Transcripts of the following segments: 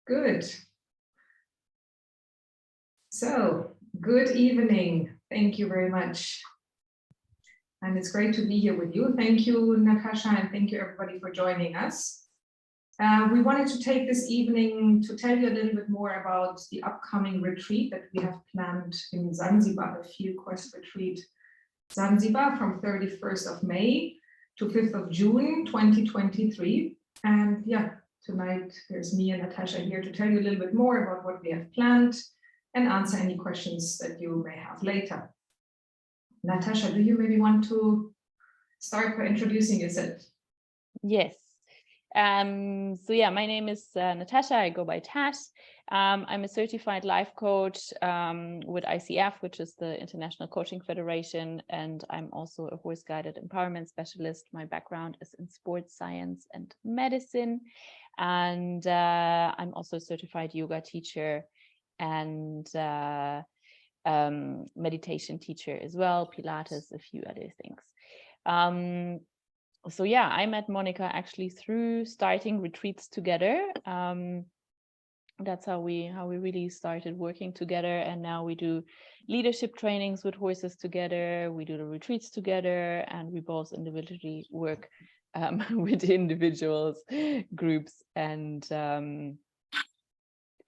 Good. So, good evening. Thank you very much. And it's great to be here with you. Thank you, Natasha, and thank you everybody for joining us. We wanted to take this evening to tell you a little bit more about the upcoming retreat that we have planned in Zanzibar, the FeelQuest Retreat Zanzibar from 31st of May to 5th of June, 2023. And yeah, tonight there's me and Natasha here to tell you a little bit more about what we have planned and answer any questions that you may have later. Natasha, do you maybe want to start by introducing yourself? Yes. So yeah, my name is Natasha. I go by Tash. I'm a certified life coach with ICF, which is the International Coaching Federation, and I'm also a voice-guided empowerment specialist. My background is in sports science and medicine, and I'm also a certified yoga teacher and meditation teacher as well, Pilates, a few other things. So yeah, I met Monica actually through starting retreats together. That's how we really started working together, and now we do leadership trainings with horses together. We do the retreats together, and we both individually work with individuals, groups, and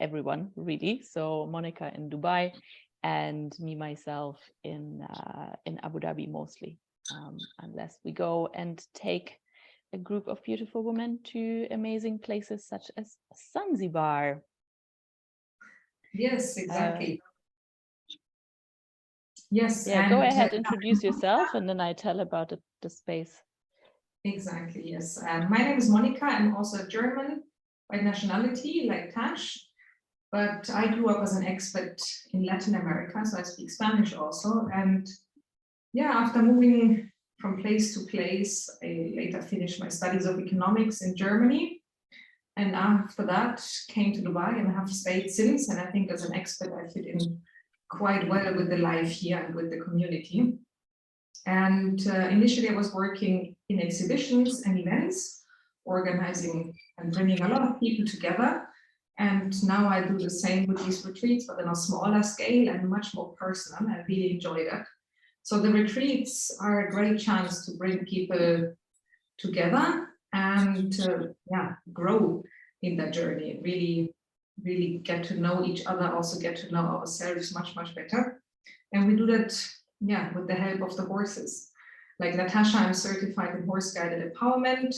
everyone really. So Monica in Dubai, and me myself in Abu Dhabi mostly. Unless we go and take a group of beautiful women to amazing places such as Zanzibar. Yes, exactly. Yes. Yeah, go ahead, introduce yourself, and then I tell about the space. Exactly, yes. My name is Monica. I'm also German by nationality, like Tash, but I grew up as an expat in Latin America, so I speak Spanish also. And yeah, after moving from place to place, I later finished my studies of economics in Germany. And after that, came to Dubai and have stayed since. And I think as an expat, I fit in quite well with the life here and with the community. And initially, I was working in exhibitions and events, organizing and bringing a lot of people together. And now I do the same with these retreats, but on a smaller scale and much more personal. I really enjoy that. So the retreats are a great chance to bring people together and grow in that journey. Really get to know each other, also get to know ourselves much better. And we do that, with the help of the horses. Like Natasha, I'm certified in horse-guided empowerment,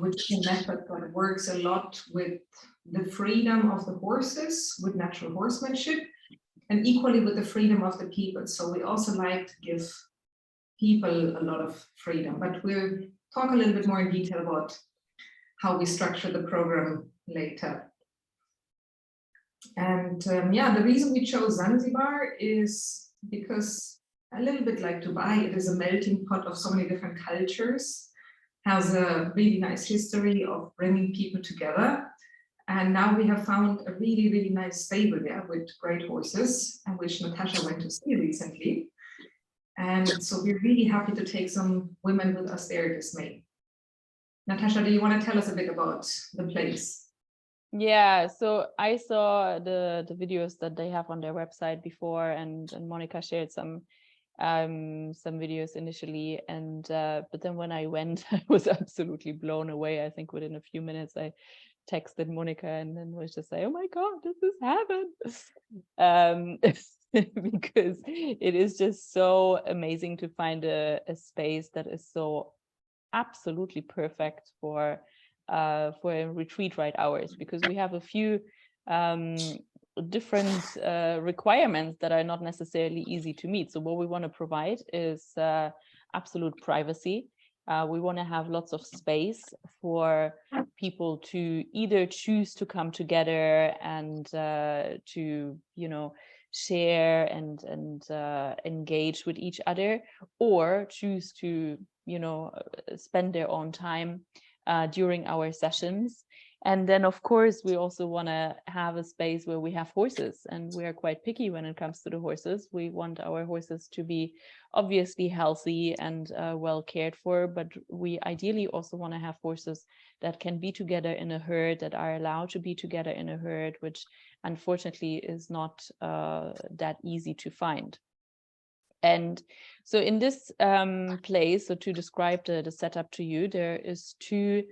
which is a method that works a lot with the freedom of the horses, with natural horsemanship, and equally with the freedom of the people. So we also like to give people a lot of freedom, but we'll talk a little bit more in detail about how we structure the program later. And the reason we chose Zanzibar is because a little bit like Dubai, it is a melting pot of so many different cultures, has a really nice history of bringing people together. And now we have found a really nice stable there with great horses, and which Natasha went to see recently. And so we're really happy to take some women with us there this May. Natasha, do you want to tell us a bit about the place? Yeah, so I saw the videos that they have on their website before, and Monica shared some videos initially, and but then when I went, I was absolutely blown away. I think within a few minutes I texted Monica and then was just like, oh my god, this is heaven. Because it is just so amazing to find a space that is so absolutely perfect for a retreat right hours, because we have a few different requirements that are not necessarily easy to meet. So what we want to provide is absolute privacy. We want to have lots of space for people to either choose to come together and to, share and engage with each other, or choose to, spend their own time during our sessions. And then, of course, we also want to have a space where we have horses, and we are quite picky when it comes to the horses. We want our horses to be obviously healthy and well cared for, but we ideally also want to have horses that can be together in a herd, that are allowed to be together in a herd, which unfortunately is not that easy to find. And so in this place, so to describe the setup to you, there is two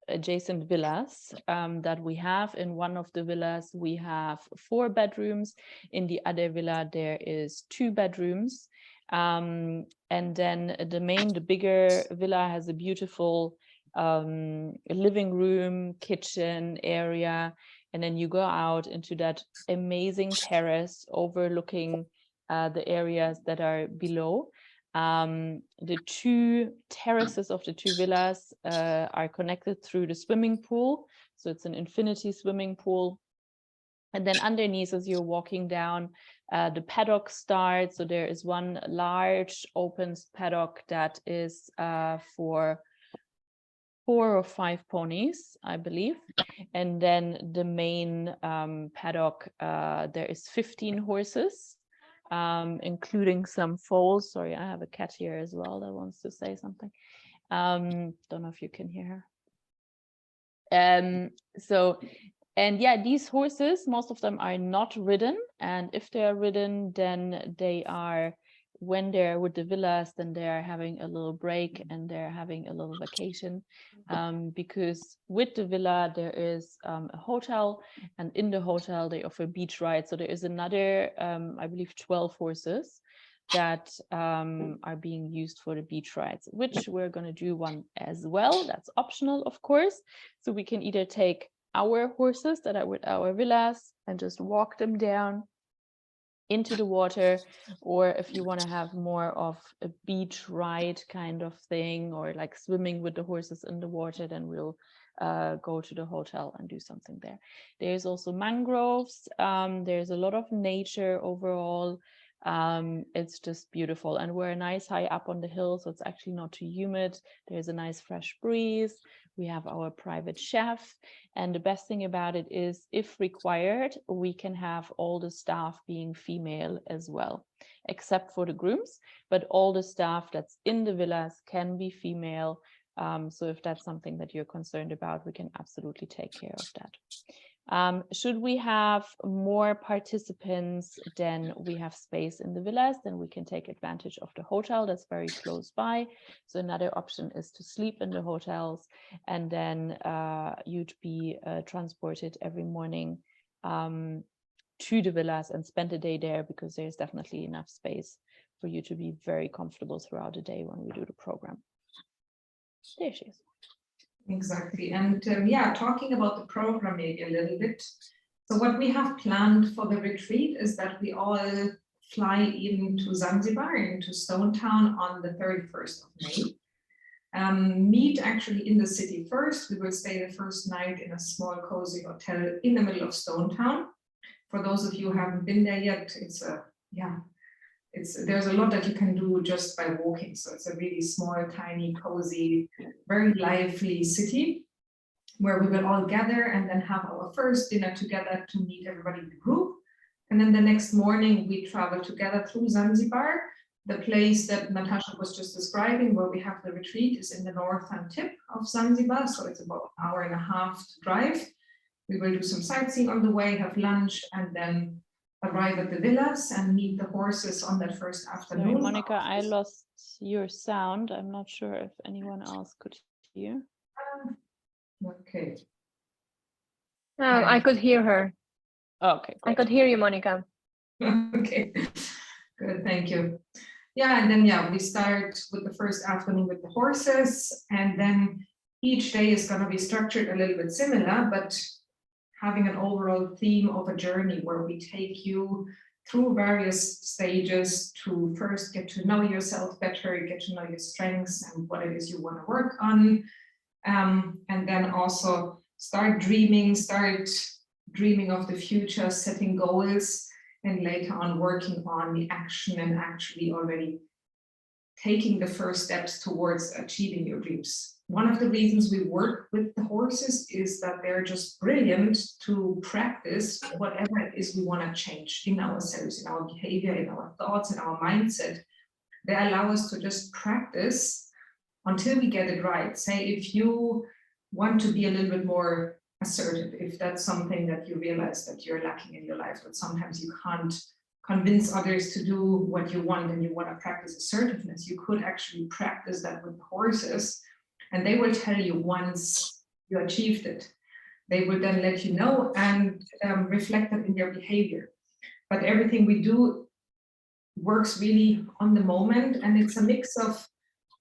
adjacent villas that we have. In one of the villas, we have 4 bedrooms. In the other villa, there is 2 bedrooms. And then the bigger villa has a beautiful living room, kitchen area. And then you go out into that amazing terrace overlooking the areas that are below. The 2 terraces of the 2 villas are connected through the swimming pool. So it's an infinity swimming pool. And then underneath, as you're walking down, the paddock starts. So there is one large open paddock that is for 4 or 5 ponies, I believe. And then the main paddock, there is 15 horses. Including some foals. Sorry, I have a cat here as well that wants to say something. Don't know if you can hear her. And yeah, these horses, most of them are not ridden. And if they are ridden, then they are, when they're with the villas, then they're having a little break and they're having a little vacation. Because with the villa, there is a hotel, and in the hotel, they offer beach rides. So there is another, I believe, 12 horses that are being used for the beach rides, which we're going to do one as well. That's optional, of course. So we can either take our horses that are with our villas and just walk them down into the water, or if you want to have more of a beach ride kind of thing, or like swimming with the horses in the water, then we'll go to the hotel and do something there. There's also mangroves. There's a lot of nature overall. It's just beautiful, and we're nice high up on the hill, so it's actually not too humid. There's a nice fresh breeze. We have our private chef, and the best thing about it is, if required, we can have all the staff being female as well, except for the grooms, but all the staff that's in the villas can be female. So if that's something that you're concerned about, we can absolutely take care of that. Should we have more participants than we have space in the villas, then we can take advantage of the hotel that's very close by. So another option is to sleep in the hotels, and then you'd be transported every morning to the villas and spend the day there, because there's definitely enough space for you to be very comfortable throughout the day when we do the program. There she is. Exactly. And yeah, talking about the program maybe a little bit. So what we have planned for the retreat is that we all fly into Zanzibar, into Stone Town on the 31st of May. Meet actually in the city first. We will stay the first night in a small cozy hotel in the middle of Stone Town. For those of you who haven't been there yet, it's a, yeah, there's a lot that you can do just by walking. So it's a really small, tiny, cozy, very lively city where we will all gather and then have our first dinner together to meet everybody in the group. And then the next morning we travel together through Zanzibar. The place that Natasha was just describing, where we have the retreat, is in the northern tip of Zanzibar. So it's about an hour and a half to drive. We will do some sightseeing on the way, have lunch, and then arrive at the villas and meet the horses on that first afternoon. Sorry, Monica, I lost your sound. I'm not sure if anyone else could hear. Okay. I could hear her. Okay, great. I could hear you, Monica. Okay, good, thank you. Yeah, and then yeah, we start with the first afternoon with the horses, and then each day is going to be structured a little bit similar, but having an overall theme of a journey where we take you through various stages to first get to know yourself better, get to know your strengths and what it is you want to work on. And then also start dreaming of the future, setting goals, and later on working on the action and actually already taking the first steps towards achieving your dreams. One of the reasons we work with the horses is that they're just brilliant to practice whatever it is we want to change in ourselves, in our behavior, in our thoughts, in our mindset. They allow us to just practice until we get it right. Say if you want to be a little bit more assertive, if that's something that you realize that you're lacking in your life, that sometimes you can't convince others to do what you want and you want to practice assertiveness, you could actually practice that with the horses, and they will tell you once you achieved it. They will then let you know and reflect it in your behavior. But everything we do works really on the moment, and it's a mix of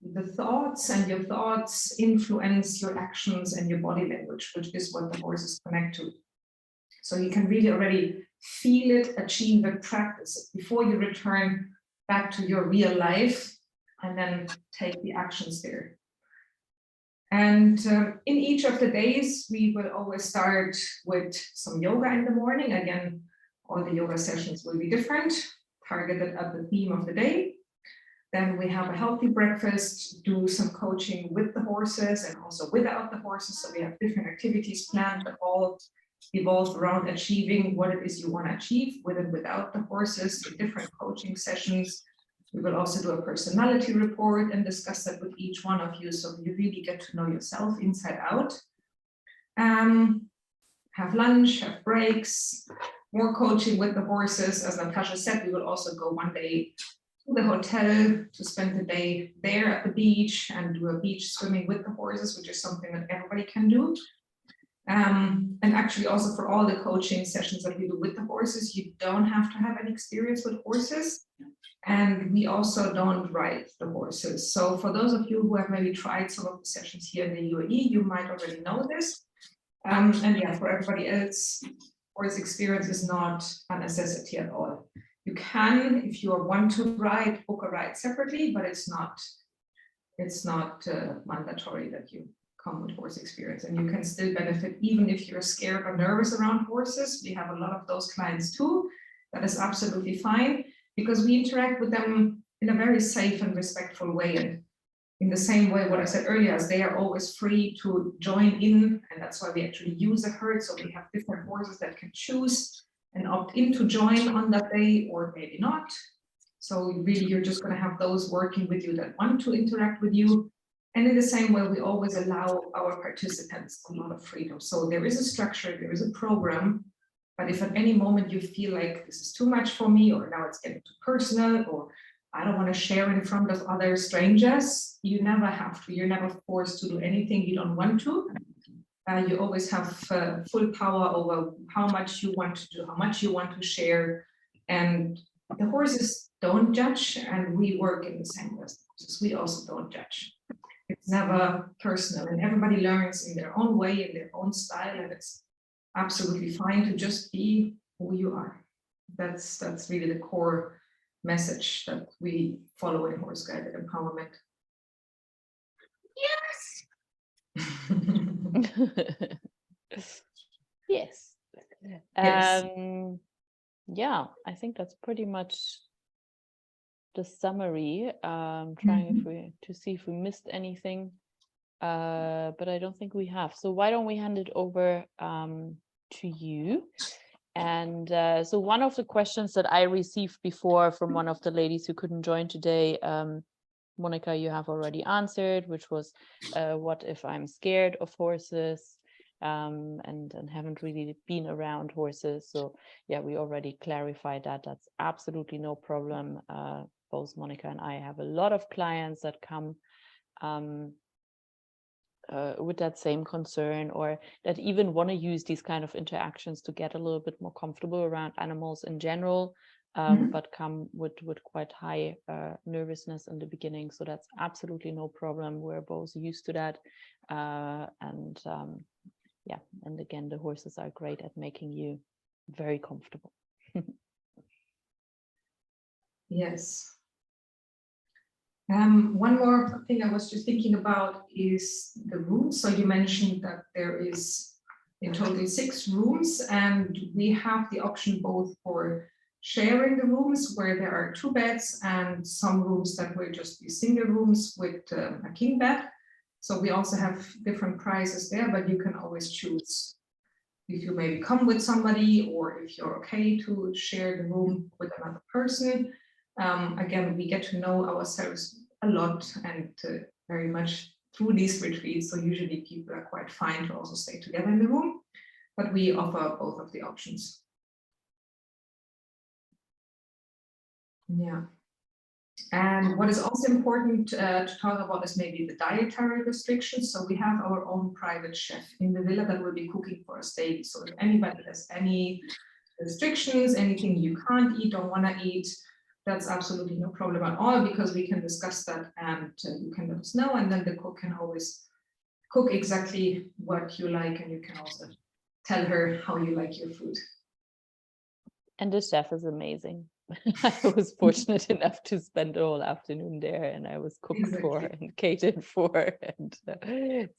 the thoughts, and your thoughts influence your actions and your body language, which is what the horses connect to. So you can really already feel it, achieve it, practice it before you return back to your real life and then take the actions there. And in each of the days, we will always start with some yoga in the morning. Again, all the yoga sessions will be different, targeted at the theme of the day. Then we have a healthy breakfast, do some coaching with the horses and also without the horses. So we have different activities planned that all evolve around achieving what it is you want to achieve with and without the horses in different coaching sessions. We will also do a personality report and discuss that with each one of you, so you really get to know yourself inside out. Have lunch, have breaks, more coaching with the horses. As Natasha said, we will also go one day to the hotel to spend the day there at the beach and do a beach swimming with the horses, which is something that everybody can do. And actually also for all the coaching sessions that we do with the horses, you don't have to have any experience with horses. And we also don't ride the horses. So for those of you who have maybe tried some of the sessions here in the UAE, you might already know this. And yeah, for everybody else, horse experience is not a necessity at all. You can, if you want to ride, book a ride separately, but it's not mandatory that you come with horse experience, and you can still benefit even if you're scared or nervous around horses. We have a lot of those clients too. That is absolutely fine, because we interact with them in a very safe and respectful way. And in the same way, what I said earlier, is they are always free to join in, and that's why we actually use a herd. So we have different horses that can choose and opt in to join on that day, or maybe not. So really, you're just going to have those working with you that want to interact with you. And in the same way, we always allow our participants a lot of freedom. So there is a structure, there is a program, but if at any moment you feel like this is too much for me, or now it's getting too personal, or I don't want to share in front of other strangers, you never have to. You're never forced to do anything you don't want to. You always have full power over how much you want to do, how much you want to share. And the horses don't judge, and we work in the same way as the horses. We also don't judge. It's never personal, and everybody learns in their own way, in their own style, and it's absolutely fine to just be who you are. That's really the core message that we follow in horse guided empowerment. Yes. Yes. Yes. Yeah, I think that's pretty much the summary. Trying to see if we missed anything, but I don't think we have. So why don't we hand it over to you? And so one of the questions that I received before from one of the ladies who couldn't join today, Monica, you have already answered, which was, what if I'm scared of horses and haven't really been around horses? So yeah, we already clarified that. That's absolutely no problem. Both Monica and I have a lot of clients that come with that same concern, or that even want to use these kind of interactions to get a little bit more comfortable around animals in general, but come with quite high nervousness in the beginning. So that's absolutely no problem. We're both used to that. Yeah, and again, the horses are great at making you very comfortable. Yes. One more thing I was just thinking about is the rooms. So you mentioned that there is in total 6 rooms, and we have the option both for sharing the rooms where there are 2 beds and some rooms that will just be single rooms with a king bed. So we also have different prices there, but you can always choose if you maybe come with somebody or if you're okay to share the room with another person. Again, we get to know ourselves a lot and very much through these retreats. So usually people are quite fine to also stay together in the room, but we offer both of the options. Yeah. And what is also important to talk about is maybe the dietary restrictions. So we have our own private chef in the villa that will be cooking for us daily. So if anybody has any restrictions, anything you can't eat or want to eat, that's absolutely no problem at all, because we can discuss that and you can let us know, and then the cook can always cook exactly what you like, and you can also tell her how you like your food. And the chef is amazing. I was fortunate enough to spend the whole afternoon there, and I was cooked for and catered for, and so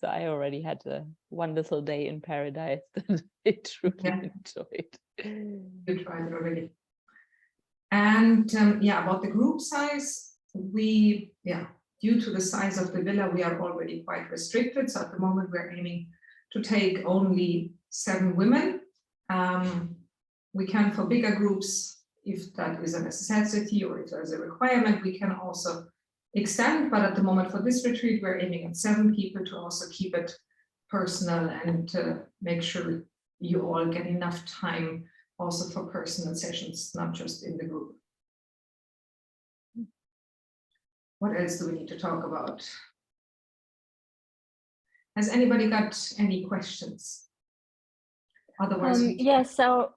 I already had one little day in paradise that I truly enjoyed. You tried it already. And yeah, about the group size, due to the size of the villa, we are already quite restricted. So at the moment, we're aiming to take only 7 women. We can, for bigger groups, if that is a necessity or if there's a requirement, we can also extend. But at the moment for this retreat, we're aiming at 7 people to also keep it personal and to make sure you all get enough time also for personal sessions, not just in the group. What else do we need to talk about? Has anybody got any questions? Otherwise, yes, so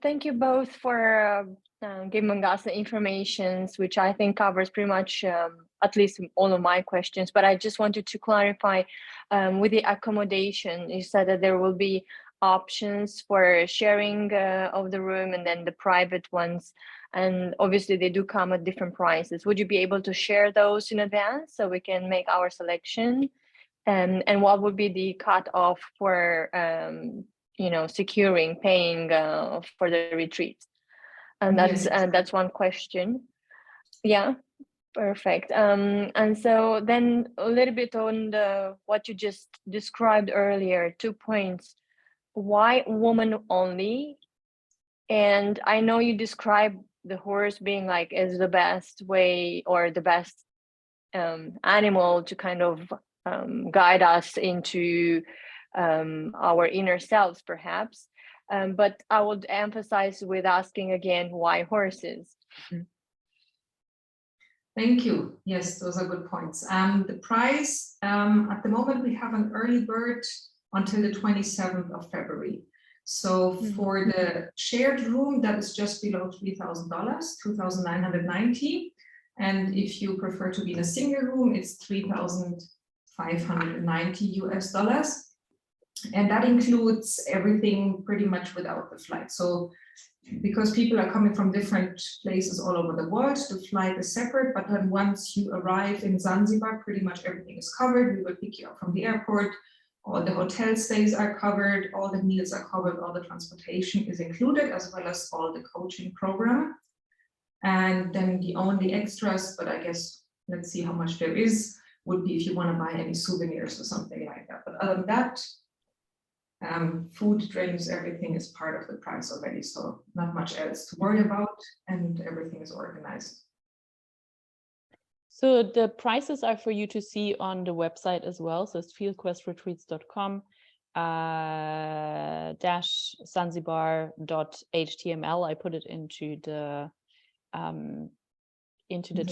thank you both for giving us the information, which I think covers pretty much at least all of my questions. But I just wanted to clarify with the accommodation, you said that there will be options for sharing of the room and then the private ones. And obviously they do come at different prices. Would you be able to share those in advance so we can make our selection? And what would be the cutoff for securing, paying for the retreat? And that's one question. Yeah, perfect. And so then a little bit on what you just described earlier, 2 points. Why woman only? And I know you described the horse being like is the best way or the best animal to kind of guide us into our inner selves, perhaps. But I would emphasize with asking again, why horses? Thank you. Yes, those are good points. The price, at the moment, we have an early bird until the 27th of February. So for the shared room, that is just below $3,000, $2,990. And if you prefer to be in a single room, it's $3,590 US. And that includes everything pretty much without the flight. So because people are coming from different places all over the world, the flight is separate, but then once you arrive in Zanzibar, pretty much everything is covered. We will pick you up from the airport, all the hotel stays are covered, all the meals are covered, all the transportation is included, as well as all the coaching program. And then the only extras, but I guess let's see how much there is, would be if you want to buy any souvenirs or something like that. But other than that, food, drinks, everything is part of the price already, so not much else to worry about, and everything is organized. So the prices are for you to see on the website as well. So it's feelquestretreats.com -Zanzibar.html. I put it into the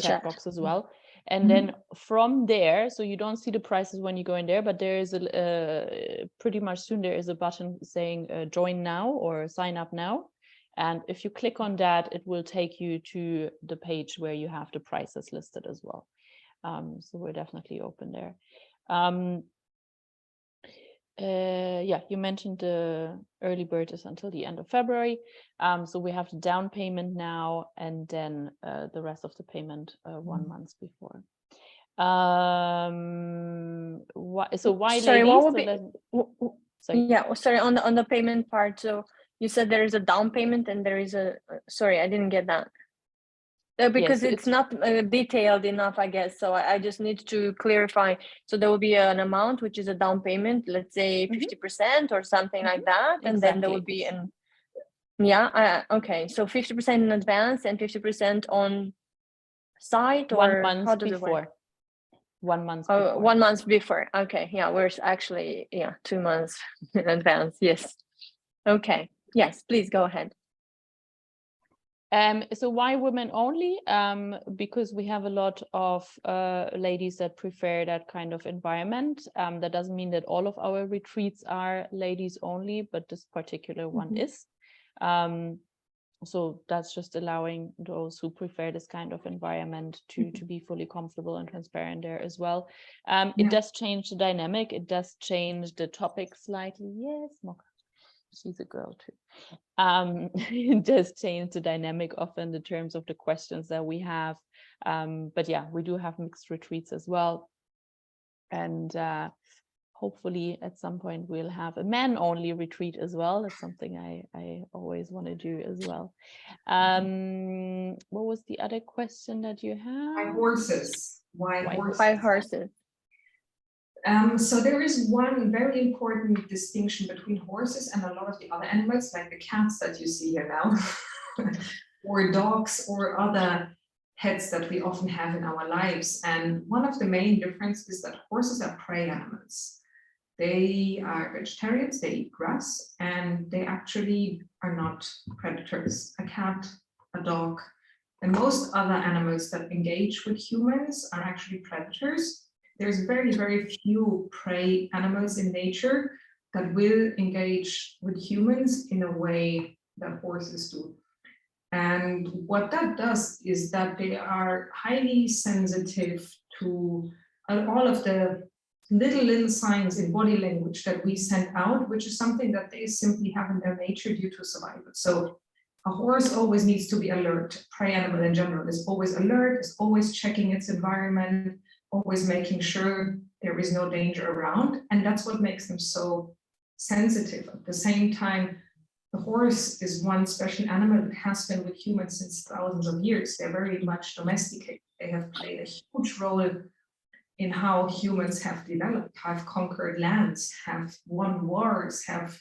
chat box as well. And then from there, so you don't see the prices when you go in there, but there is pretty much soon there is a button saying join now or sign up now. And if you click on that, it will take you to the page where you have the prices listed as well. So we're definitely open there. Yeah, you mentioned the early bird is until the end of February. So we have the down payment now, and then the rest of the payment 1 month before. Why Sorry, ladies? what would be, sorry, yeah, sorry, on the payment part. So You said there is a down payment and there is a, sorry, I didn't get that. Because Yes, it's not detailed enough, I guess. So I just need to clarify. So there will be an amount, which is a down payment, let's say 50% or something like that. And then there will be an, yeah, okay. So 50% in advance and 50% on site, or 1 month how does before. it work? 1 month Oh, before. 1 month before. Okay. Yeah, we're actually, yeah, 2 months in advance. Yes. Okay. Yes, please go ahead. So why women only? Because we have a lot of ladies that prefer that kind of environment. That doesn't mean that all of our retreats are ladies only, but this particular one is. So that's just allowing those who prefer this kind of environment to be fully comfortable and transparent there as well. It does change the dynamic. It does change the topic slightly. Yes, Mocha. She's a girl too. It does change the dynamic often in terms of the questions that we have. But yeah, we do have mixed retreats as well. And hopefully at some point we'll have a man-only retreat as well. That's something I always want to do as well. What was the other question that you have? Why horses? Why horses? Why horses? So there is one very important distinction between horses and a lot of the other animals, like the cats that you see here now, or dogs or other pets that we often have in our lives. And one of the main differences is that horses are prey animals. They are vegetarians, they eat grass, and they actually are not predators. A cat, a dog, and most other animals that engage with humans are actually predators. There's very, very few prey animals in nature that will engage with humans in a way that horses do. And what that does is that they are highly sensitive to all of the little signs in body language that we send out, which is something that they simply have in their nature due to survival. So a horse always needs to be alert. Prey animal in general is always alert, is always checking its environment, always making sure there is no danger around. And that's what makes them so sensitive. At the same time, the horse is one special animal that has been with humans since thousands of years. They're very much domesticated. They have played a huge role in how humans have developed, have conquered lands, have won wars, have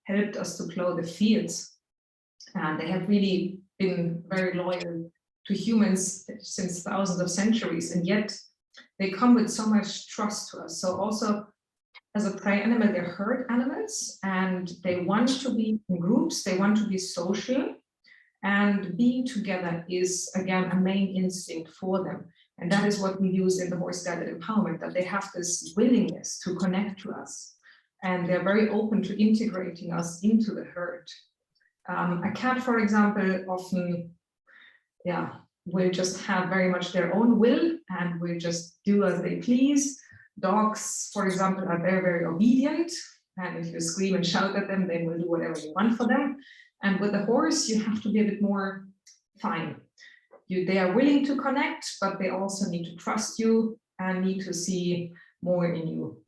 helped us to plow the fields. And they have really been very loyal to humans since thousands of centuries. And yet they come with so much trust to us. So also as a prey animal, they're herd animals and they want to be in groups, they want to be social, and being together is again a main instinct for them. And that is what we use in the horse-guided empowerment, that they have this willingness to connect to us. And they're very open to integrating us into the herd. A cat, for example, often, will just have very much their own will and will just do as they please. Dogs, for example, are very, very obedient. And if you scream and shout at them, they will do whatever you want for them. And with the horse, you have to be a bit more fine. They are willing to connect, but they also need to trust you and need to see more in you.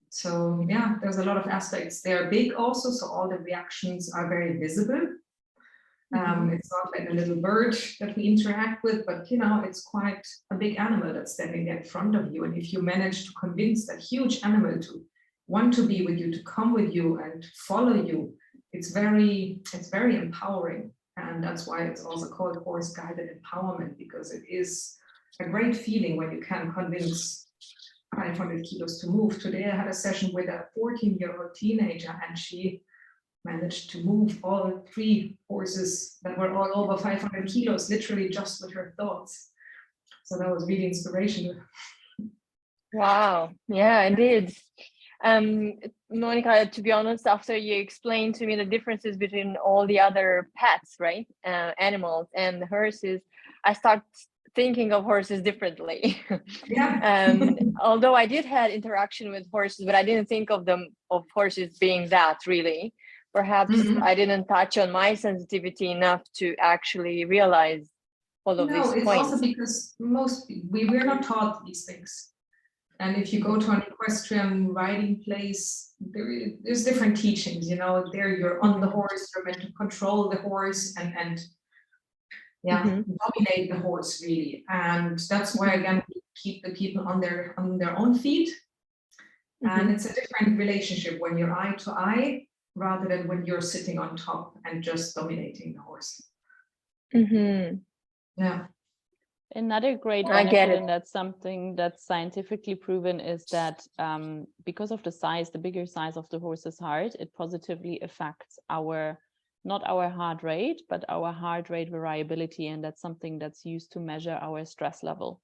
So yeah, there's a lot of aspects. They are big also, so all the reactions are very visible. It's not like a little bird that we interact with, but it's quite a big animal that's standing there in front of you. And if you manage to convince that huge animal to want to be with you, to come with you and follow you, it's very empowering. And that's why it's also called horse-guided empowerment, because it is a great feeling when you can convince 500 kilos to move. Today I had a session with a 14-year-old teenager, and she managed to move all 3 horses that were all over 500 kilos, literally just with her thoughts. So that was really inspirational. Wow, yeah, indeed. Monica, to be honest, after you explained to me the differences between all the other pets, right, animals and horses, I start thinking of horses differently. Yeah. Although I did have interaction with horses, but I didn't think of horses being that really. Perhaps I didn't touch on my sensitivity enough to actually realize all of these points. No, it's also because we're not taught these things. And if you go to an equestrian riding place, there's different teachings, you know, there you're on the horse, you're meant to control the horse and dominate the horse really. And that's why, again, we keep the people on their own feet. And it's a different relationship when you're eye to eye, rather than when you're sitting on top and just dominating the horse. Yeah. Another great benefit, and that's something that's scientifically proven, is that because of the size, the bigger size of the horse's heart, it positively affects not our heart rate, but our heart rate variability. And that's something that's used to measure our stress level.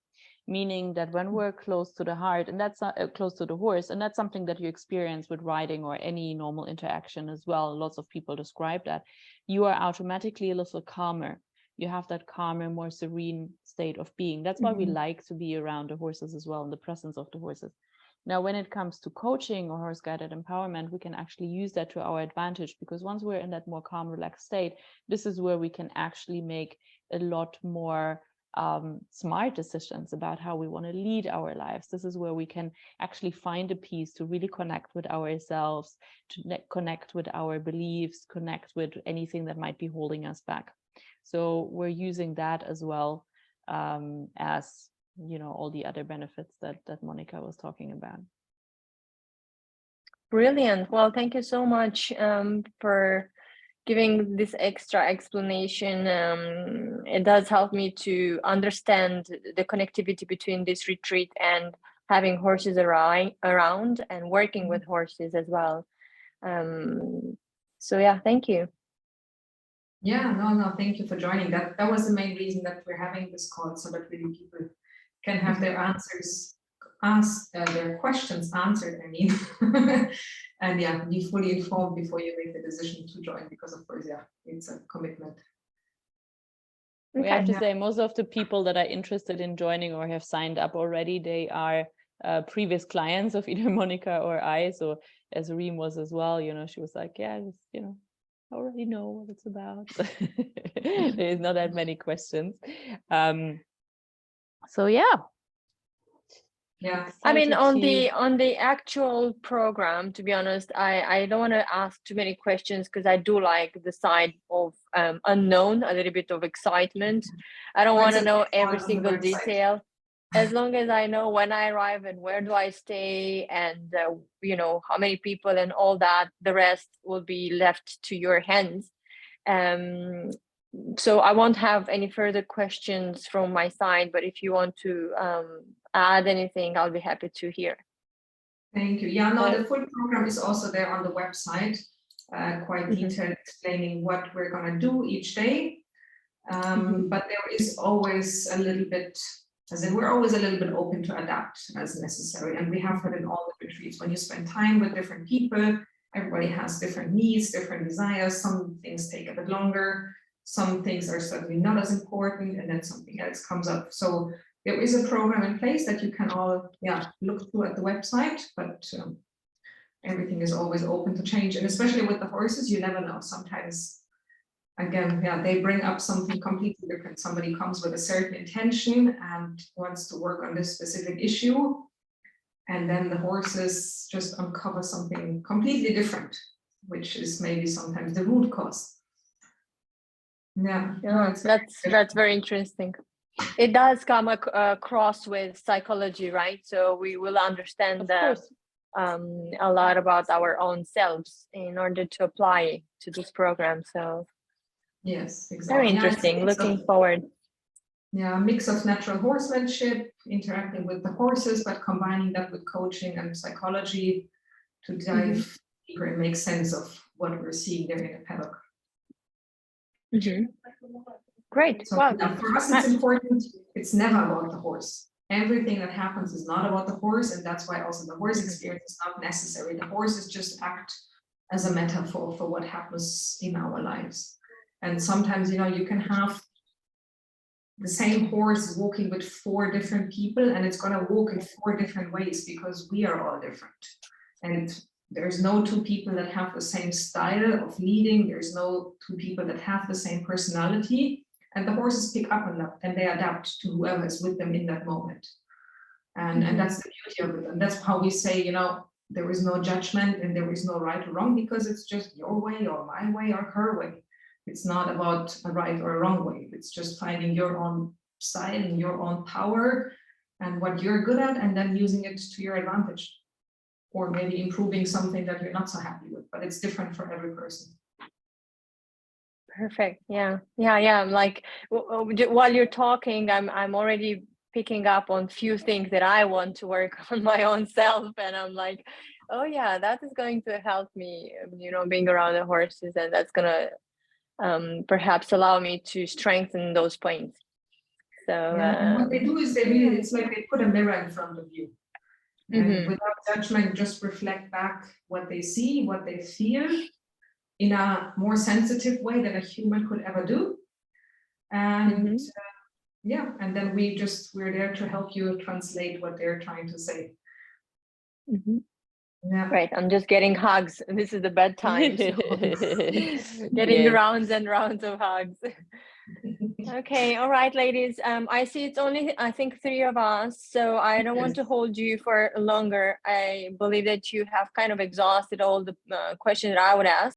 Meaning that when we're close to the heart, and that's close to the horse, and that's something that you experience with riding or any normal interaction as well. Lots of people describe that you are automatically a little calmer. You have that calmer, more serene state of being. That's why we like to be around the horses as well, in the presence of the horses. Now, when it comes to coaching or horse-guided empowerment, we can actually use that to our advantage, because once we're in that more calm, relaxed state, this is where we can actually make a lot more smart decisions about how we want to lead our lives. This is where we can actually find a peace to really connect with ourselves, to connect with our beliefs, connect with anything that might be holding us back. So we're using that as well as, you know, all the other benefits that Monica was talking about. Brilliant. Well, thank you so much for giving this extra explanation. It does help me to understand the connectivity between this retreat and having horses around and working with horses as well. So yeah, thank you. Yeah, no, thank you for joining. That was the main reason that we're having this call, so that really people can have their their questions answered, I mean, and yeah, be fully informed before you make the decision to join, because of course, yeah, it's a commitment. We have to say most of the people that are interested in joining or have signed up already, they are previous clients of either Monica or I. So as Reem was as well, you know, she was like, yeah, you know, I already know what it's about. There's not that many questions. So yeah. Yeah, I mean, on the actual program, to be honest, I don't want to ask too many questions, because I do like the side of unknown, a little bit of excitement. I don't want to know every single detail. As long as I know when I arrive and where do I stay, and you know, how many people and all that, the rest will be left to your hands. So I won't have any further questions from my side, but if you want to add anything, I'll be happy to hear. Thank you. Yeah, no, the full program is also there on the website, quite detailed, explaining what we're going to do each day. But there is always a little bit, as in we're always a little bit open to adapt as necessary. And we have that in all the retreats. When you spend time with different people, everybody has different needs, different desires. Some things take a bit longer. Some things are certainly not as important, and then something else comes up. So there is a program in place that you can all look through at the website, but everything is always open to change. And especially with the horses, you never know. Sometimes, again, they bring up something completely different. Somebody comes with a certain intention and wants to work on this specific issue, and then the horses just uncover something completely different, which is maybe sometimes the root cause. Yeah, that's very interesting. It does come across with psychology, right? So we will understand a lot about our own selves in order to apply to this program. So yes, exactly. Very interesting. Looking forward. Yeah, a mix of natural horsemanship, interacting with the horses, but combining that with coaching and psychology to dive deeper and make sense of what we're seeing there in the paddock. Great. So for us, it's important. It's never about the horse. Everything that happens is not about the horse, and that's why also the horse experience is not necessary. The horses just act as a metaphor for what happens in our lives. And sometimes, you know, you can have the same horse walking with 4 different people, and it's going to walk in 4 different ways because we are all different. And there's no 2 people that have the same style of leading. There's no 2 people that have the same personality. And the horses pick up on that and they adapt to whoever is with them in that moment. And that's the beauty of it. And that's how we say, you know, there is no judgment and there is no right or wrong, because it's just your way or my way or her way. It's not about a right or a wrong way. It's just finding your own style and your own power and what you're good at, and then using it to your advantage, or maybe improving something that you're not so happy with, but it's different for every person. Perfect. Yeah. Like while you're talking, I'm already picking up on few things that I want to work on my own self, and I'm like, oh yeah, that is going to help me, you know, being around the horses, and that's gonna perhaps allow me to strengthen those points. So and what they do is it's like they put a mirror in front of you, and without judgment, just reflect back what they see, what they feel, in a more sensitive way than a human could ever do. And yeah, and then we're there to help you translate what they're trying to say. Yeah. Right, I'm just getting hugs. This is the bedtime, so getting rounds and rounds of hugs. Okay, all right, ladies. I see it's only, I think, 3 of us, so I don't want to hold you for longer. I believe that you have kind of exhausted all the questions that I would ask.